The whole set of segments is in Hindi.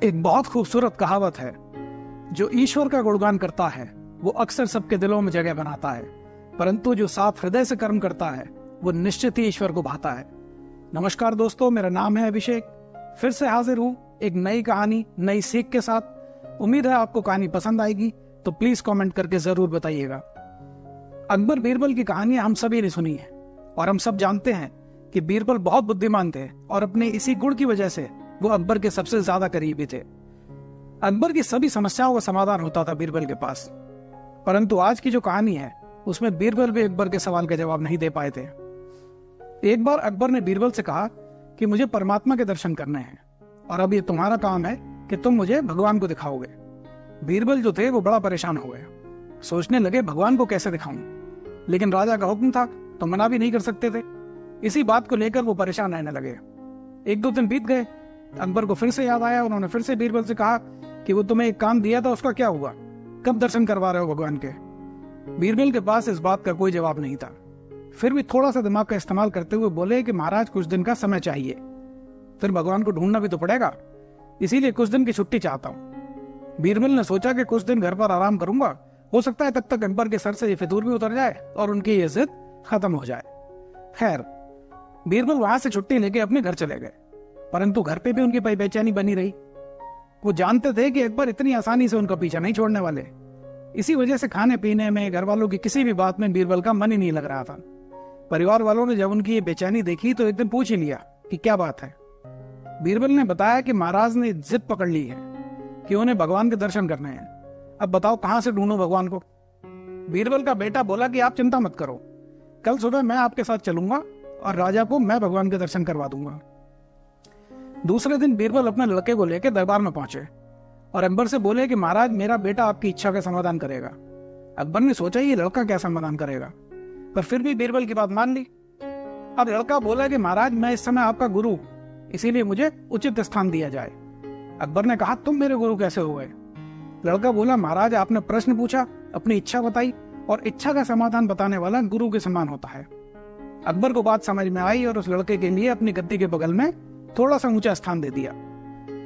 एक बहुत खूबसूरत कहावत है, जो ईश्वर का गुणगान करता है वो अक्सर सबके दिलों में जगह बनाता है, परंतु जो साफ हृदय से कर्म करता है वो निश्चित ही ईश्वर को भाता है। नमस्कार दोस्तों, मेरा नाम है अभिषेक। फिर से हाजिर हूँ एक नई कहानी, नई सीख के साथ। उम्मीद है आपको कहानी पसंद आएगी, तो प्लीज कमेंट करके जरूर बताइएगा। अकबर बीरबल की कहानी हम सभी ने सुनी है और हम सब जानते हैं कि बीरबल बहुत बुद्धिमान थे और अपने इसी गुण की वजह से वो अकबर के सबसे ज्यादा करीबी थे। अकबर की सभी समस्याओं का समाधान होता था बीरबल के पास। परंतु आज की जो कहानी है उसमें बीरबल भी अकबर के सवाल का जवाब नहीं दे पाए थे। एक बार अकबर ने बीरबल से कहा कि मुझे परमात्मा के दर्शन करने हैं और अब ये तुम्हारा काम है कि तुम मुझे भगवान को दिखाओगे। बीरबल जो थे वो बड़ा परेशान हो गए, सोचने लगे भगवान को कैसे दिखाऊं, लेकिन राजा का हुक्म था तो मना भी नहीं कर सकते थे। इसी बात को लेकर वो परेशान रहने लगे। एक दो दिन बीत गए, अकबर को फिर से याद आया। उन्होंने फिर से बीरबल से कहा कि वो तुम्हें एक काम दिया था, उसका क्या हुआ, कब दर्शन करवा रहे हो भगवान के। बीरबल के पास इस बात का कोई जवाब नहीं था। फिर भी थोड़ा सा दिमाग का इस्तेमाल करते हुए बोले कि महाराज कुछ दिन का समय चाहिए, फिर भगवान को ढूंढना भी तो पड़ेगा, इसीलिए कुछ दिन की छुट्टी चाहता हूँ। बीरबल ने सोचा कि कुछ दिन घर पर आराम करूंगा, हो सकता है तब तक अकबर के सर से ये फितूर भी उतर जाए और उनकी ये जिद खत्म हो जाए। खैर, बीरबल वहां से छुट्टी लेके अपने घर चले गए, परंतु घर पे भी उनकी बेचैनी बनी रही। वो जानते थे कि अकबर इतनी आसानी से उनका पीछा नहीं छोड़ने वाले। इसी वजह से खाने पीने में, घर वालों की किसी भी बात में बीरबल का मन ही नहीं लग रहा था। परिवार वालों ने जब उनकी ये बेचैनी देखी तो एक दिन पूछ ही लिया कि क्या बात है। बीरबल ने बताया कि महाराज ने जिद पकड़ ली है कि उन्हें भगवान के दर्शन करने हैं। अब बताओ कहां से ढूंढूं भगवान को। बीरबल का बेटा बोला कि आप चिंता मत करो, कल सुबह मैं आपके साथ चलूंगा और राजा को मैं भगवान के दर्शन करवा दूंगा। दूसरे दिन बीरबल अपने लड़के को लेकर दरबार में पहुंचे और अकबर से बोले कि महाराज, मेरा बेटा आपकी इच्छा का समाधान करेगा। अकबर ने सोचा ये लड़का क्या समाधान करेगा, पर फिर भी बीरबल की बात मान ली। अब लड़का बोला कि महाराज, मैं इस समय आपका गुरु, इसीलिए मुझे उचित स्थान दिया जाए। अकबर ने कहा, तुम मेरे गुरु कैसे हो गए। लड़का बोला, महाराज आपने प्रश्न पूछा, अपनी इच्छा बताई और इच्छा का समाधान बताने वाला गुरु के समान होता है। अकबर को बात समझ में आई और उस लड़के के लिए अपनी गद्दी के बगल में थोड़ा सा ऊंचा स्थान दे दिया।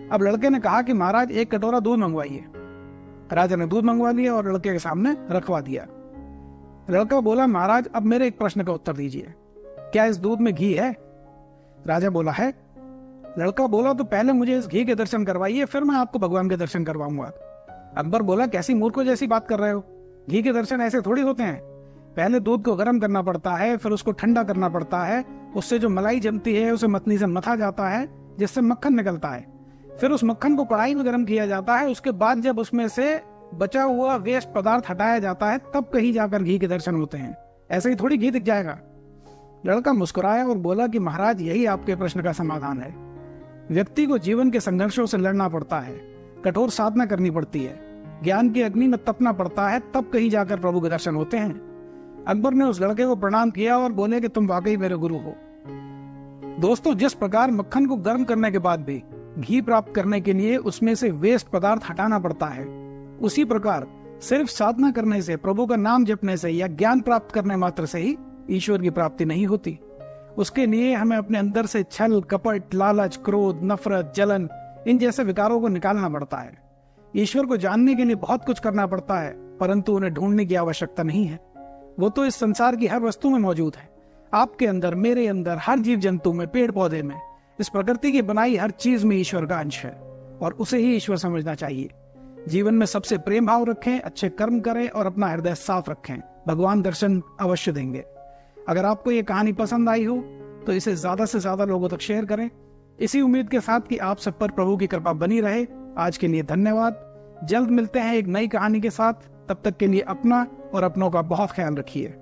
अब लड़के ने कहा कि महाराज एक कटोरा दूध मंगवाइए। राजा ने दूध मंगवा लिया और लड़के के सामने रखवा दिया। लड़का बोला, महाराज अब मेरे एक प्रश्न का उत्तर दीजिए, क्या इस दूध में घी है। राजा बोला, है। लड़का बोला, तो पहले मुझे इस घी के दर्शन करवाइए, फिर मैं आपको भगवान के दर्शन करवाऊंगा। अकबर बोला, कैसी मूर्खों जैसी बात कर रहे हो, घी के दर्शन ऐसे थोड़ी होते हैं। पहले दूध को गर्म करना पड़ता है, फिर उसको ठंडा करना पड़ता है, उससे जो मलाई जमती है उसे मतनी से मथा जाता है जिससे मक्खन निकलता है, फिर उस मक्खन को कढ़ाई में गर्म किया जाता है, उसके बाद जब उसमें से बचा हुआ वेस्ट पदार्थ हटाया जाता है तब कहीं जाकर घी के दर्शन होते हैं, ऐसे ही थोड़ी घी दिख जाएगा। लड़का मुस्कुराया और बोला कि महाराज यही आपके प्रश्न का समाधान है। व्यक्ति को जीवन के संघर्षों से लड़ना पड़ता है, कठोर साधना करनी पड़ती है, ज्ञान की अग्नि में तपना पड़ता है, तब कहीं जाकर प्रभु के दर्शन होते हैं। अकबर ने उस लड़के को प्रणाम किया और बोले कि तुम वाकई मेरे गुरु हो। दोस्तों, जिस प्रकार मक्खन को गर्म करने के बाद भी घी प्राप्त करने के लिए उसमें से वेस्ट पदार्थ हटाना पड़ता है, उसी प्रकार सिर्फ साधना करने से, प्रभु का नाम जपने से या ज्ञान प्राप्त करने मात्र से ही ईश्वर की प्राप्ति नहीं होती। उसके लिए हमें अपने अंदर से छल, कपट, लालच, क्रोध, नफरत, जलन, इन जैसे विकारों को निकालना पड़ता है। ईश्वर को जानने के लिए बहुत कुछ करना पड़ता है, परंतु उन्हें ढूंढने की आवश्यकता नहीं है। वो तो इस संसार की हर वस्तु में मौजूद है, आपके अंदर, मेरे अंदर, हर जीव जंतु में, पेड़ पौधे में, इस प्रकृति की बनाई हर चीज में ईश्वर का अंश है और उसे ही ईश्वर समझना चाहिए। जीवन में सबसे प्रेम भाव रखें, अच्छे कर्म करें और अपना हृदय साफ रखें, भगवान दर्शन अवश्य देंगे। अगर आपको ये कहानी पसंद आई हो तो इसे ज्यादा से ज्यादा लोगों तक शेयर करें, इसी उम्मीद के साथ कि आप सब पर प्रभु की कृपा बनी रहे। आज के लिए धन्यवाद। जल्द मिलते हैं एक नई कहानी के साथ, तब तक के लिए अपना और अपनों का बहुत ख्याल रखिए।